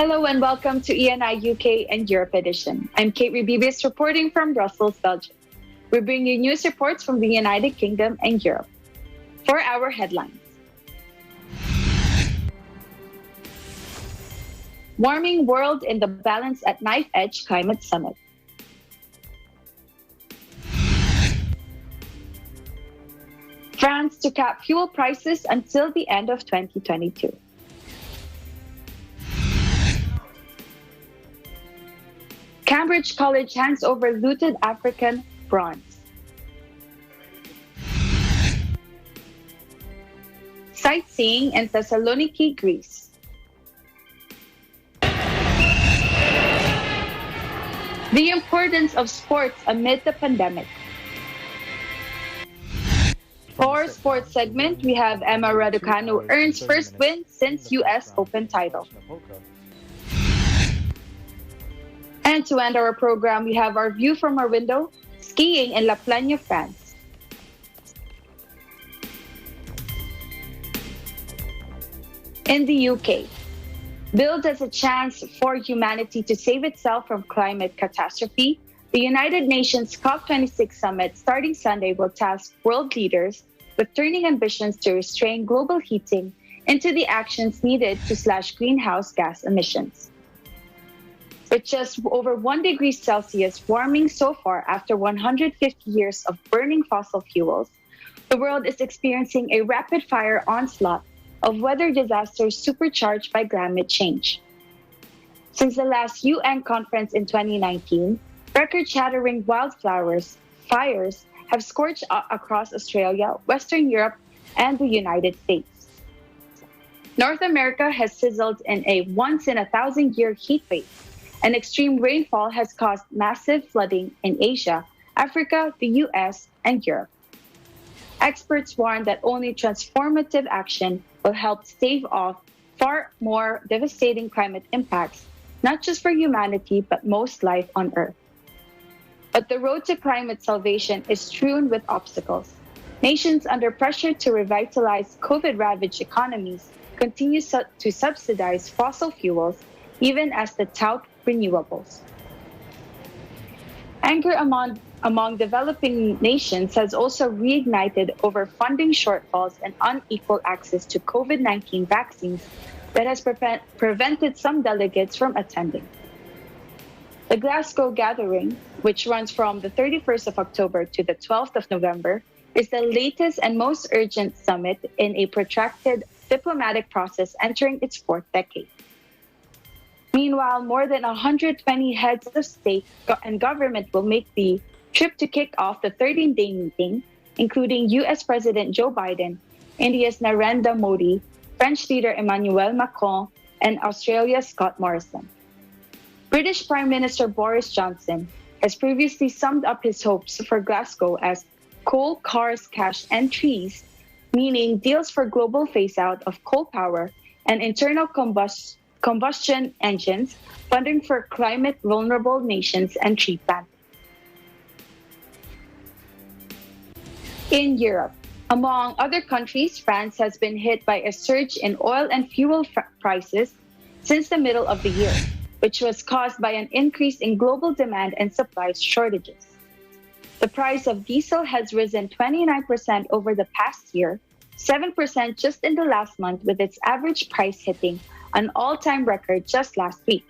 Hello and welcome to ENI UK and Europe edition. I'm Kate Rebibis reporting from Brussels, Belgium. We bring you news reports from the United Kingdom and Europe. For our headlines. Warming world in the balance at knife edge climate summit. France to cap fuel prices until the end of 2022. Cambridge College hands over looted African bronze. Sightseeing in Thessaloniki, Greece. The importance of sports amid the pandemic. For sports segment, we have Emma Raducanu earns first win since US Open title. And to end our program, we have our view from our window, skiing in La Plagne, France. In the UK, billed as a chance for humanity to save itself from climate catastrophe, the United Nations COP26 summit starting Sunday will task world leaders with turning ambitions to restrain global heating into the actions needed to slash greenhouse gas emissions. With just over 1 degree Celsius warming so far after 150 years of burning fossil fuels, the world is experiencing a rapid-fire onslaught of weather disasters supercharged by climate change. Since the last UN conference in 2019, record-shattering wildfires have scorched across Australia, Western Europe, and the United States. North America has sizzled in a once-in-a-thousand-year heat wave, and extreme rainfall has caused massive flooding in Asia, Africa, the US, and Europe. Experts warn that only transformative action will help stave off far more devastating climate impacts, not just for humanity, but most life on Earth. But the road to climate salvation is strewn with obstacles. Nations under pressure to revitalize COVID-ravaged economies continue to subsidize fossil fuels, even as they tout renewables. Anger among developing nations has also reignited over funding shortfalls and unequal access to COVID-19 vaccines that has prevented some delegates from attending. The Glasgow Gathering, which runs from the 31st of October to the 12th of November, is the latest and most urgent summit in a protracted diplomatic process entering its fourth decade. Meanwhile, more than 120 heads of state and government will make the trip to kick off the 13-day meeting, including US President Joe Biden, India's Narendra Modi, French leader Emmanuel Macron, and Australia's Scott Morrison. British Prime Minister Boris Johnson has previously summed up his hopes for Glasgow as coal, cars, cash, and trees, meaning deals for global phase-out of coal power and internal combustion engines, funding for climate-vulnerable nations, and tree planting. In Europe, among other countries, France has been hit by a surge in oil and fuel prices since the middle of the year, which was caused by an increase in global demand and supply shortages. The price of diesel has risen 29% over the past year, 7% just in the last month, with its average price hitting an all-time record just last week.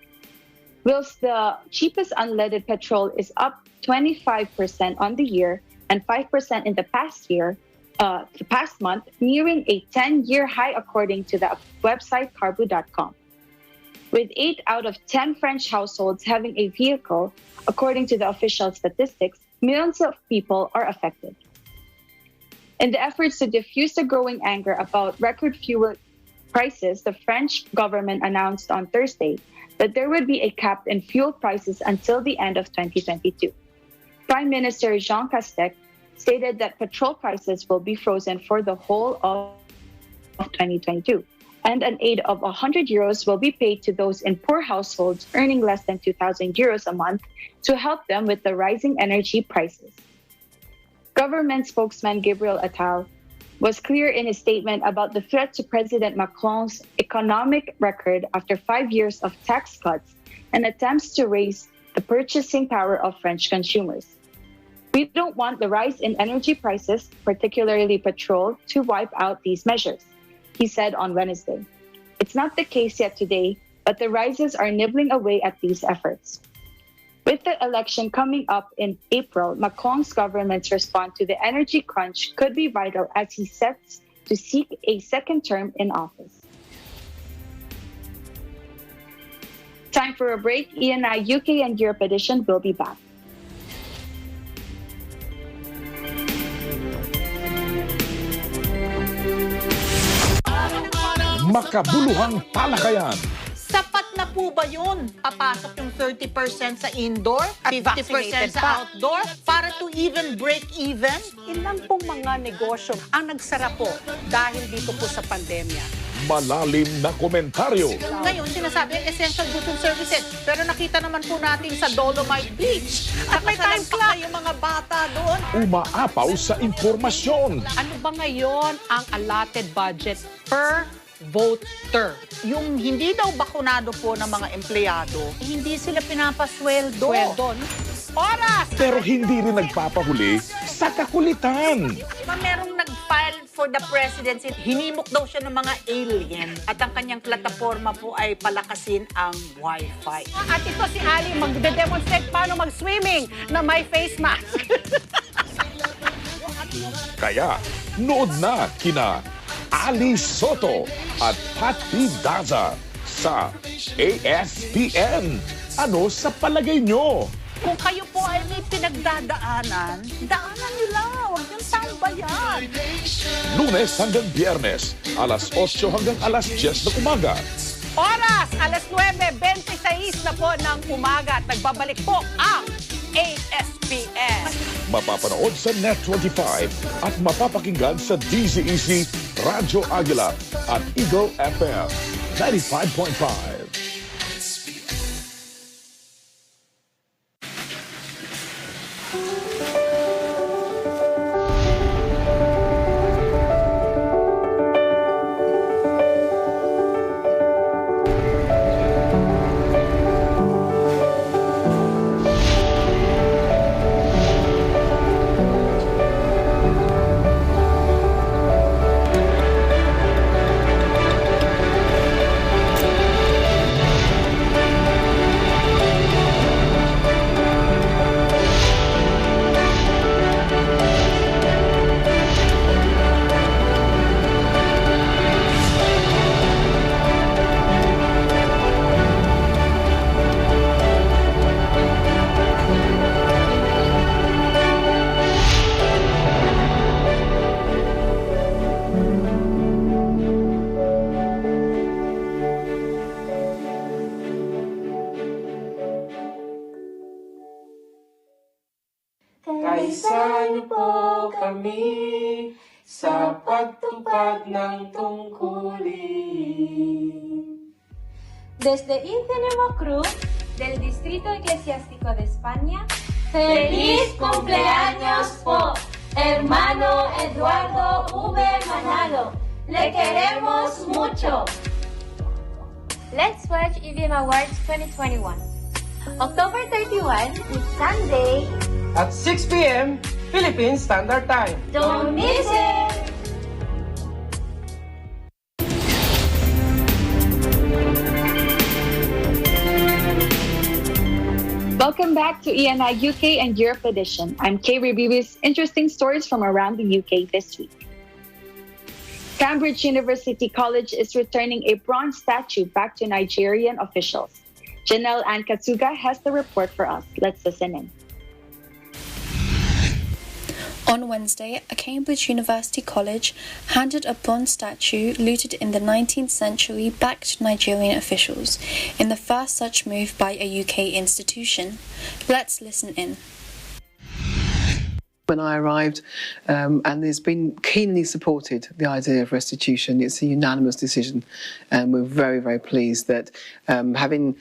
Whilst the cheapest unleaded petrol is up 25% on the year and 5% in the past month, nearing a 10-year high according to the website carbu.com. With 8 out of 10 French households having a vehicle, according to the official statistics, millions of people are affected. In the efforts to diffuse the growing anger about record fuel prices, the French government announced on Thursday that there would be a cap in fuel prices until the end of 2022. Prime Minister Jean Castex stated that petrol prices will be frozen for the whole of 2022, and an aid of €100 will be paid to those in poor households earning less than €2,000 a month to help them with the rising energy prices. Government spokesman Gabriel Attal was clear in his statement about the threat to President Macron's economic record after 5 years of tax cuts and attempts to raise the purchasing power of French consumers. We don't want the rise in energy prices, particularly petrol, to wipe out these measures, he said on Wednesday. It's not the case yet today, but the rises are nibbling away at these efforts. With the election coming up in April, Macron's government's response to the energy crunch could be vital as he sets to seek a second term in office. Time for a break. ENI UK and Europe edition will be back. Makabuluhang talakayan. Sapat na po ba yun? Papasok yung 30% sa indoor, 50% sa outdoor, para to even break even? Ilan pong mga negosyo ang nagsara po dahil dito po sa pandemya? Malalim na komentaryo. Ngayon, sinasabi yung essential goods and services. Pero nakita naman po natin sa Dolomite Beach. At may time clock yung mga bata doon. Umaapaw sa impormasyon. Ano ba ngayon ang allotted budget per voter? Yung hindi daw bakunado po ng mga empleyado, hindi sila pinapasweldo. Oras! Pero hindi rin nagpapahuli sa kakulitan. Diba merong nag-file for the presidency, hinimok daw siya ng mga alien at ang kanyang plataforma po ay palakasin ang Wi-Fi. At ito si Ali, magde-demonstrate paano mag-swimming na may face mask. Kaya, nood na kina Ali Soto at Pati Daza sa ASPN. Ano sa palagay nyo? Kung kayo po ay may pinagdadaanan, daanan nyo lang. Huwag niyong tambayan. Lunes hanggang Biyernes, alas 8 hanggang alas 10 ng umaga. Oras, alas 9:26 na po ng umaga at nagbabalik po ang ASPN. Mapapanood sa Net25 at mapapakinggan sa DZEC, Radyo Aguila at Eagle FM 95.5. Kaisa niyo po kami sa pagtupad ng tungkulin. Desde Infinimo Cruz, del Distrito Eclesiástico de España, ¡Feliz cumpleaños po, hermano Eduardo V. Manalo! ¡Le queremos mucho! Let's watch EVM Awards 2021. October 31 is Sunday. At 6 p.m. Philippine Standard Time. Don't miss it! Welcome back to ENI UK and Europe edition. I'm Kay Ribiris, interesting stories from around the UK this week. Cambridge University College is returning a bronze statue back to Nigerian officials. Janelle Ann Katsuga has the report for us. Let's listen in. On Wednesday, a Cambridge University college handed a bronze statue looted in the 19th century back to Nigerian officials, in the first such move by a UK institution. Let's listen in. When I arrived, and there's been keenly supported the idea of restitution. It's a unanimous decision, and we're very, very pleased that having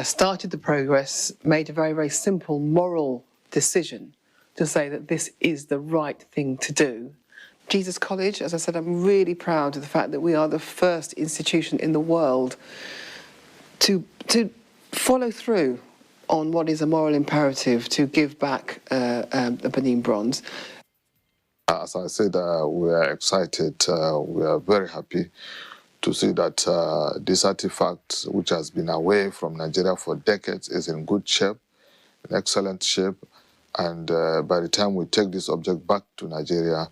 started the progress, made a very, very simple moral decision to say that this is the right thing to do, Jesus College, as I said, I'm really proud of the fact that we are the first institution in the world to follow through on what is a moral imperative to give back the Benin bronze. As I said, we are excited, we are very happy to see that this artifact, which has been away from Nigeria for decades, is in good shape, in excellent shape, and by the time we take this object back to Nigeria,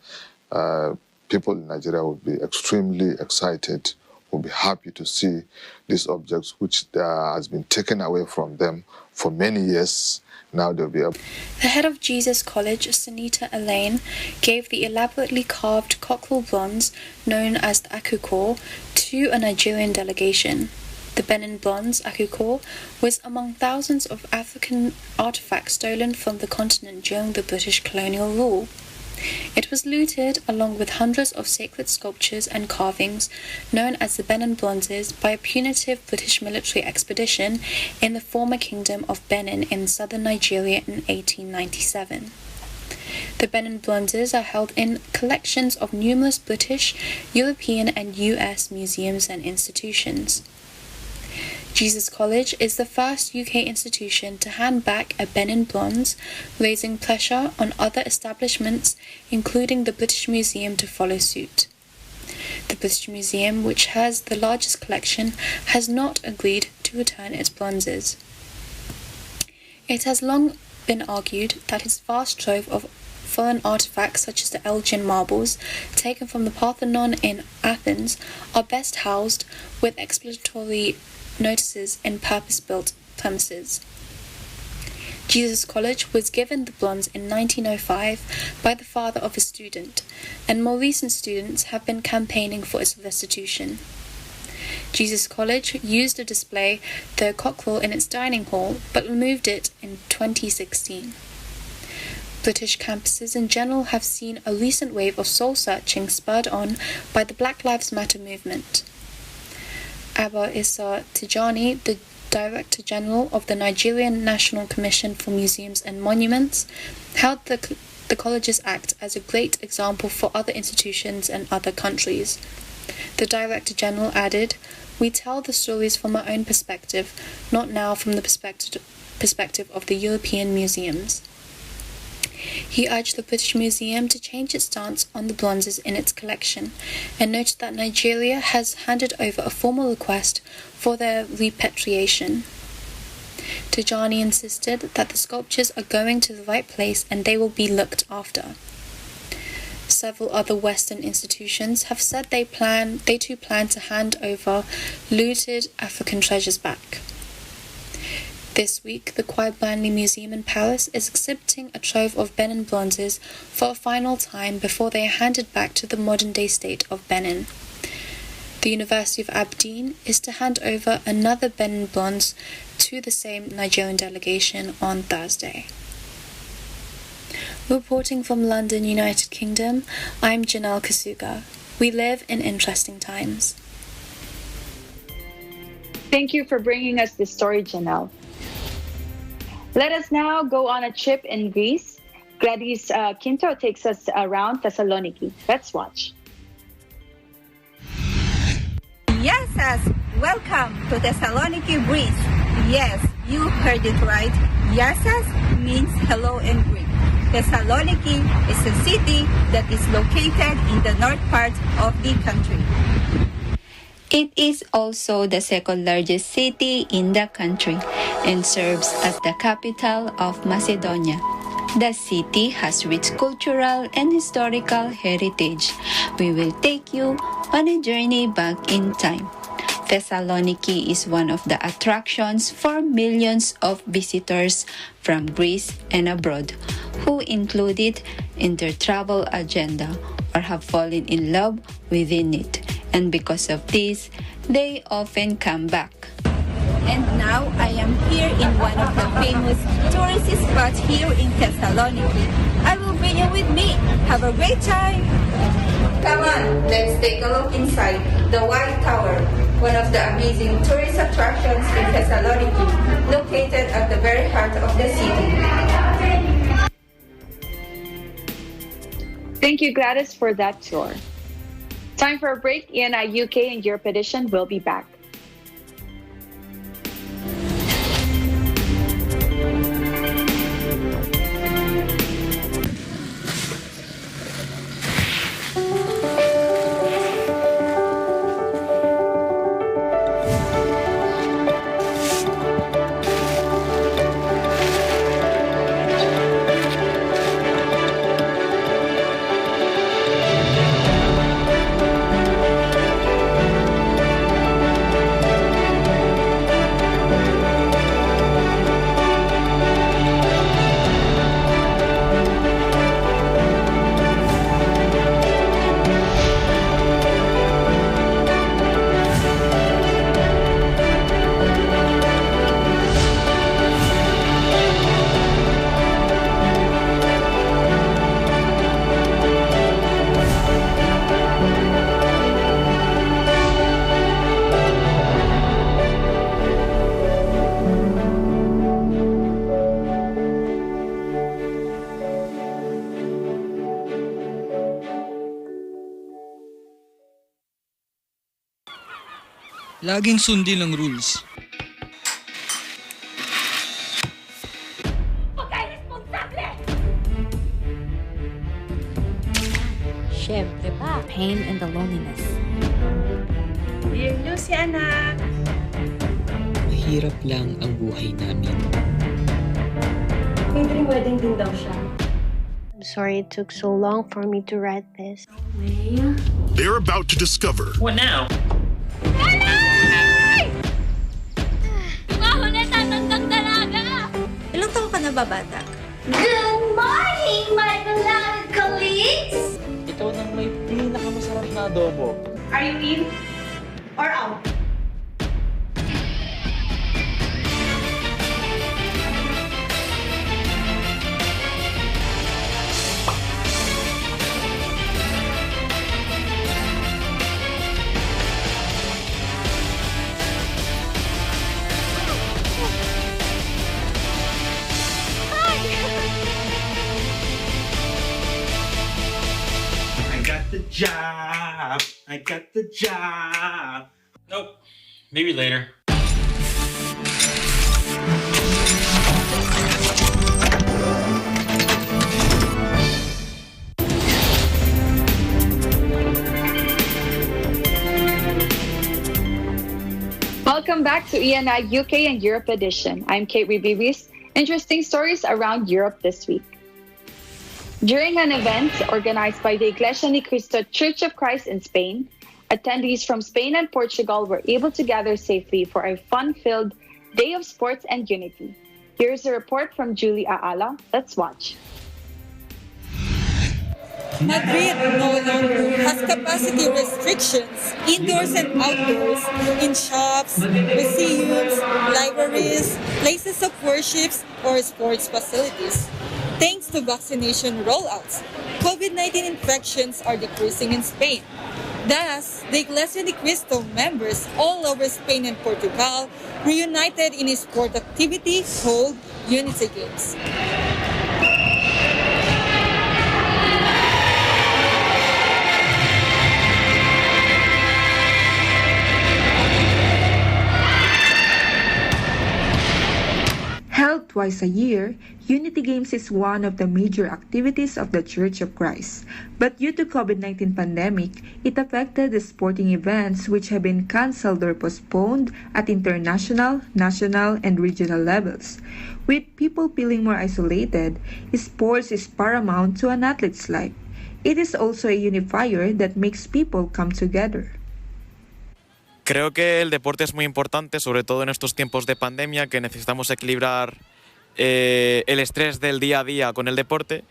people in Nigeria will be extremely excited, will be happy to see these objects, which has been taken away from them for many years. Now they'll be able. The head of Jesus College, Sunita Elaine, gave the elaborately carved cockerel bronze, known as the Akukor, to a Nigerian delegation. The Benin bronze, Akukor, was among thousands of African artifacts stolen from the continent during the British colonial rule. It was looted along with hundreds of sacred sculptures and carvings, known as the Benin bronzes, by a punitive British military expedition in the former kingdom of Benin in southern Nigeria in 1897. The Benin bronzes are held in collections of numerous British, European and US museums and institutions. Jesus College is the first UK institution to hand back a Benin bronze, raising pressure on other establishments, including the British Museum, to follow suit. The British Museum, which has the largest collection, has not agreed to return its bronzes. It has long been argued that its vast trove of foreign artifacts such as the Elgin marbles, taken from the Parthenon in Athens, are best housed with explanatory notices in purpose-built premises. Jesus College was given the bronze in 1905 by the father of a student, and more recent students have been campaigning for its restitution. Jesus College used to display the cockerel in its dining hall, but removed it in 2016. British campuses in general have seen a recent wave of soul-searching spurred on by the Black Lives Matter movement. Abba Issa Tijani, the Director General of the Nigerian National Commission for Museums and Monuments, held the Colleges Act as a great example for other institutions and other countries. The Director General added, "We tell the stories from our own perspective, not now from the perspective of the European museums." He urged the British Museum to change its stance on the bronzes in its collection, and noted that Nigeria has handed over a formal request for their repatriation. Tijani insisted that the sculptures are going to the right place and they will be looked after. Several other Western institutions have said they too plan to hand over looted African treasures back. This week, the Quai Branly Museum in Paris is exhibiting a trove of Benin bronzes for a final time before they are handed back to the modern-day state of Benin. The University of Aberdeen is to hand over another Benin bronze to the same Nigerian delegation on Thursday. Reporting from London, United Kingdom, I'm Janelle Kasuga. We live in interesting times. Thank you for bringing us this story, Janelle. Let us now go on a trip in Greece. Gladys Quinto takes us around Thessaloniki. Let's watch. Yes, welcome to Thessaloniki, Greece. Yes, you heard it right. Yasas means hello in Greek. Thessaloniki is a city that is located in the north part of the country. It is also the second largest city in the country and serves as the capital of Macedonia. The city has rich cultural and historical heritage. We will take you on a journey back in time. Thessaloniki is one of the attractions for millions of visitors from Greece and abroad who include it in their travel agenda or have fallen in love within it. And because of this, they often come back. And now I am here in one of the famous tourist spots here in Thessaloniki. I will bring you with me. Have a great time. Come on, let's take a look inside the White Tower, one of the amazing tourist attractions in Thessaloniki, located at the very heart of the city. Thank you, Gladys, for that tour. Time for a break. ENI UK and Europe edition will be back. Laging sundin ang rules. Huwag kayo responsable! Siyempre ba, pain and the loneliness. Dear nyo si anak. Mahirap lang ang buhay namin. May dream wedding din daw siya. I'm sorry it took so long for me to write this. They're about to discover. What now? Ilang taon ka na ba, bata? Good morning, my beloved colleagues! Ikaw nang may pinakamasarap na adobo. Are you in or out? I got the job. Nope. Maybe later. Welcome back to ENI UK and Europe edition. I'm Kate Ribibis. Interesting stories around Europe this week. During an event organized by the Iglesia ni Cristo Church of Christ in Spain, attendees from Spain and Portugal were able to gather safely for a fun-filled day of sports and unity. Here's a report from Julie Aala. Let's watch. Madrid no longer has capacity restrictions, indoors and outdoors, in shops, museums, libraries, places of worship, or sports facilities. Thanks to vaccination rollouts, COVID-19 infections are decreasing in Spain. Thus, the Iglesia ni Cristo members all over Spain and Portugal reunited in a sport activity called Unity Games. Held twice a year, Unity Games is one of the major activities of the Church of Christ. But due to COVID-19 pandemic, it affected the sporting events which have been cancelled or postponed at international, national, and regional levels. With people feeling more isolated, sports is paramount to an athlete's life. It is also a unifier that makes people come together. Creo que el deporte es muy importante, sobre todo en estos tiempos de pandemia, que necesitamos equilibrar el estrés del día a día con el deporte.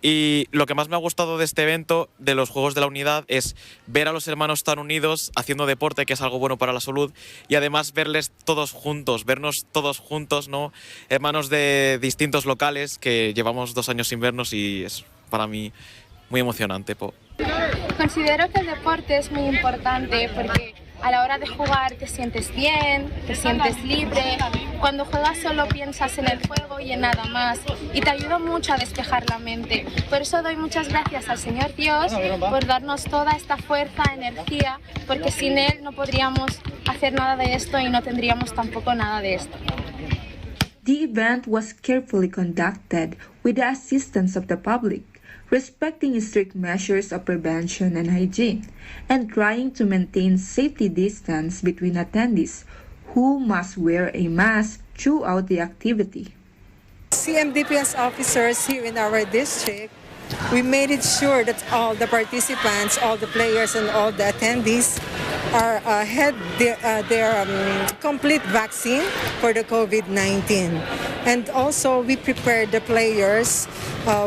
Y lo que más me ha gustado de este evento, de los Juegos de la Unidad, es ver a los hermanos tan unidos haciendo deporte, que es algo bueno para la salud, y además verles todos juntos, vernos todos juntos, ¿no? Hermanos de distintos locales que llevamos 2 años sin vernos y es para mí muy emocionante. Considero que el deporte es muy importante porque a la hora de jugar te sientes bien, te sientes libre, Cuando juegas solo piensas en el juego y en nada más, y te ayuda mucho a despejar la mente. Por eso doy muchas gracias al Señor Dios por darnos toda esta fuerza, energía, porque sin Él no podríamos hacer nada de esto y no tendríamos tampoco nada de esto. The event was carefully conducted with the assistance of the public, respecting strict measures of prevention and hygiene, and trying to maintain safety distance between attendees, who must wear a mask throughout the activity. CMDPS officers here in our district, we made it sure that all the participants, all the players, and all the attendees had their complete vaccine for the COVID-19. And also, we prepared the players.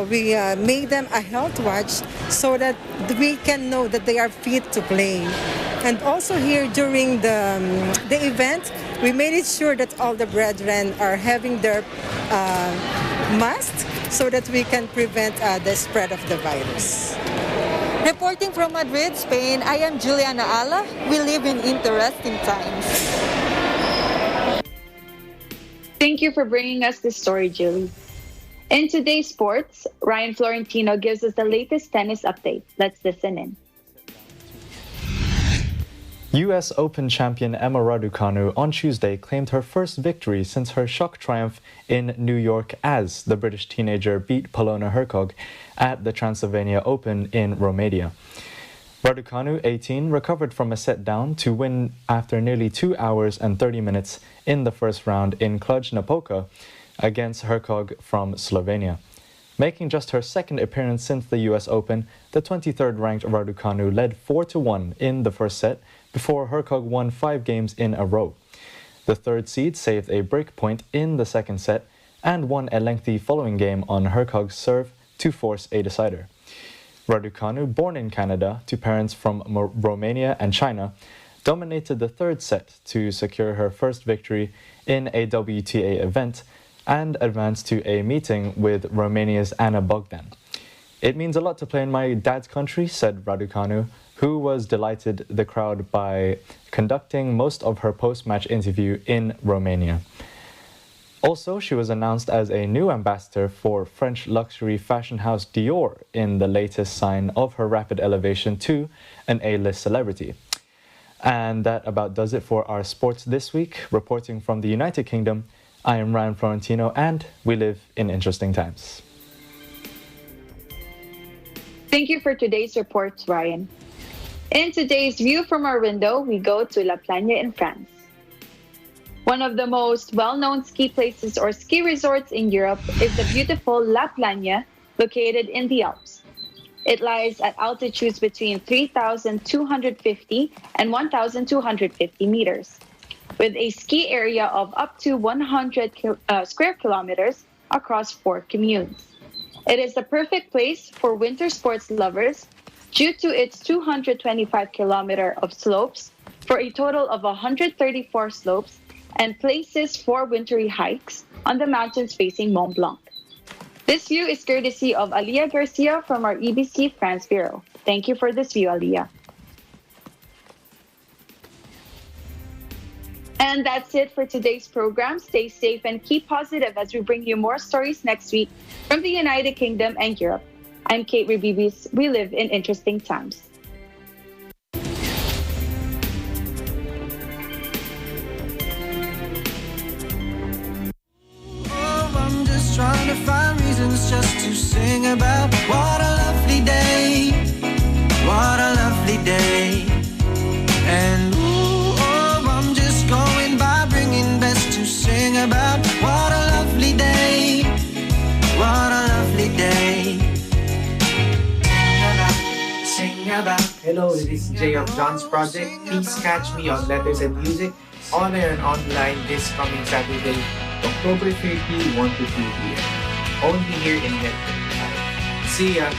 We made them a health watch so that we can know that they are fit to play. And also here during the event, we made it sure that all the brethren are having their masks so that we can prevent the spread of the virus. Reporting from Madrid, Spain, I am Juliana Ala. We live in interesting times. Thank you for bringing us this story, Julie. In today's sports, Ryan Florentino gives us the latest tennis update. Let's listen in. U.S. Open champion Emma Raducanu on Tuesday claimed her first victory since her shock triumph in New York as the British teenager beat Polona Hercog at the Transylvania Open in Romania. Raducanu, 18, recovered from a set down to win after nearly 2 hours and 30 minutes in the first round in Cluj-Napoca against Hercog from Slovenia. Making just her second appearance since the U.S. Open, the 23rd ranked Raducanu led 4-1 in the first set before Hercog won 5 games in a row. The third seed saved a break point in the second set and won a lengthy following game on Hercog's serve to force a decider. Raducanu, born in Canada to parents from Romania and China, dominated the third set to secure her first victory in a WTA event and advanced to a meeting with Romania's Ana Bogdan. "It means a lot to play in my dad's country," said Raducanu, who was delighted the crowd by conducting most of her post-match interview in Romania. Also, she was announced as a new ambassador for French luxury fashion house Dior in the latest sign of her rapid elevation to an A-list celebrity. And that about does it for our sports this week. Reporting from the United Kingdom, I am Ryan Florentino, and we live in interesting times. Thank you for today's reports, Ryan. In today's View from Our Window, we go to La Plagne in France. One of the most well-known ski places or ski resorts in Europe is the beautiful La Plagne, located in the Alps. It lies at altitudes between 3,250 and 1,250 meters, with a ski area of up to 100 square kilometers across 4 communes. It is the perfect place for winter sports lovers due to its 225 kilometer of slopes for a total of 134 slopes and places for wintry hikes on the mountains facing Mont Blanc. This view is courtesy of Alia Garcia from our EBC France Bureau. Thank you for this view, Alia. And that's it for today's program. Stay safe and keep positive as we bring you more stories next week from the United Kingdom and Europe. I'm Kate Ribibis. We live in interesting times. I'm just trying to find reasons just to sing about what a lovely day, what a lovely day. And I'm just going by bringing best to sing about what a lovely day, what a lovely day. Hello, this is Jay of John's Project. Please catch me on Letters and Music on air and online this coming Saturday, October 30, 1 to 2 p.m. Only here in Netflix. See ya!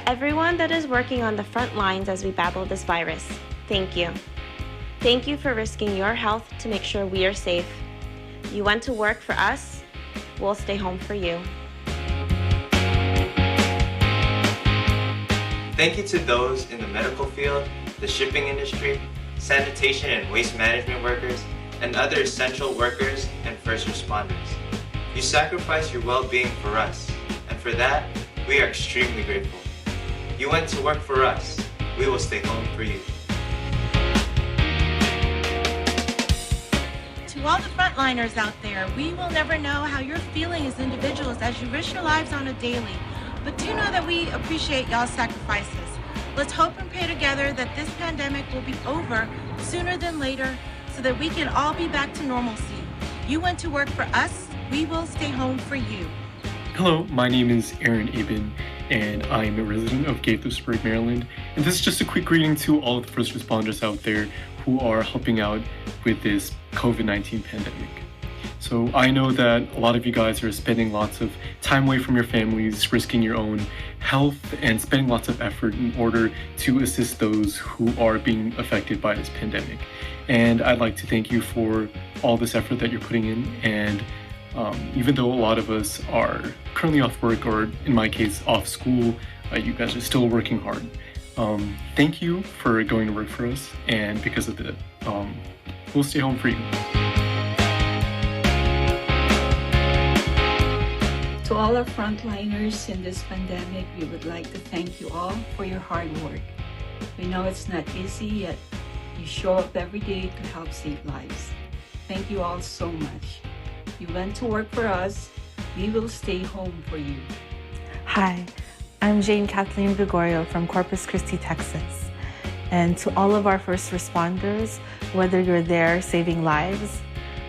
Everyone that is working on the front lines as we battle this virus, thank you. Thank you for risking your health to make sure we are safe. You went to work for us, we'll stay home for you. Thank you to those in the medical field, the shipping industry, sanitation and waste management workers, and other essential workers and first responders. You sacrifice your well-being for us, and for that, we are extremely grateful. You went to work for us, we will stay home for you. To all the frontliners out there, we will never know how you're feeling as individuals as you risk your lives on a daily. But do know that we appreciate y'all's sacrifices. Let's hope and pray together that this pandemic will be over sooner than later so that we can all be back to normalcy. You went to work for us, we will stay home for you. Hello, my name is Aaron Abin, and I'm a resident of Gaithersburg, Maryland. And this is just a quick greeting to all of the first responders out there who are helping out with this COVID-19 pandemic. So I know that a lot of you guys are spending lots of time away from your families, risking your own health, and spending lots of effort in order to assist those who are being affected by this pandemic. And I'd like to thank you for all this effort that you're putting in. And even though a lot of us are currently off work, or in my case, off school, you guys are still working hard. Thank you for going to work for us, and because of that, we'll stay home for you. To all our frontliners in this pandemic, we would like to thank you all for your hard work. We know it's not easy, yet you show up every day to help save lives. Thank you all so much. You went to work for us, we will stay home for you. Hi, I'm Jane Kathleen Gregorio from Corpus Christi, Texas. And to all of our first responders, whether you're there saving lives,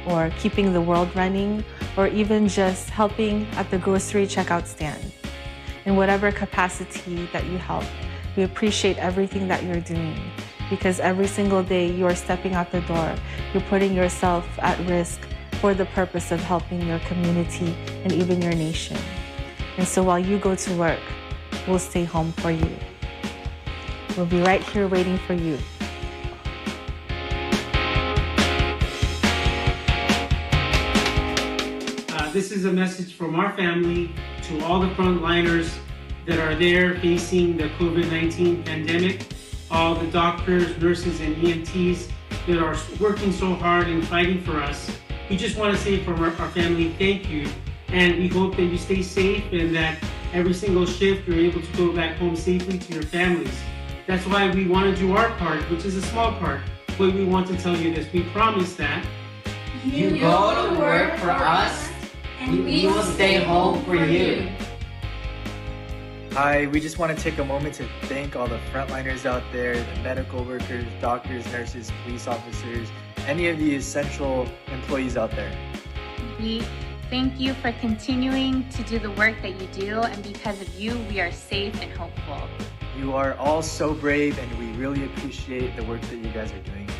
or keeping the world running, or even just helping at the grocery checkout stand. In whatever capacity that you help, we appreciate everything that you're doing, because every single day you are stepping out the door, you're putting yourself at risk for the purpose of helping your community and even your nation. And so while you go to work, we'll stay home for you. We'll be right here waiting for you. This is a message from our family to all the frontliners that are there facing the COVID-19 pandemic, all the doctors, nurses, and EMTs that are working so hard and fighting for us. We just want to say from our family, thank you. And we hope that you stay safe and that every single shift you're able to go back home safely to your families. That's why we want to do our part, which is a small part. But we want to tell you this. We promise that you go to work for us, and we will stay home for you. Hi, we just want to take a moment to thank all the frontliners out there, the medical workers, doctors, nurses, police officers, any of the essential employees out there. We thank you for continuing to do the work that you do, and because of you, we are safe and hopeful. You are all so brave, and we really appreciate the work that you guys are doing.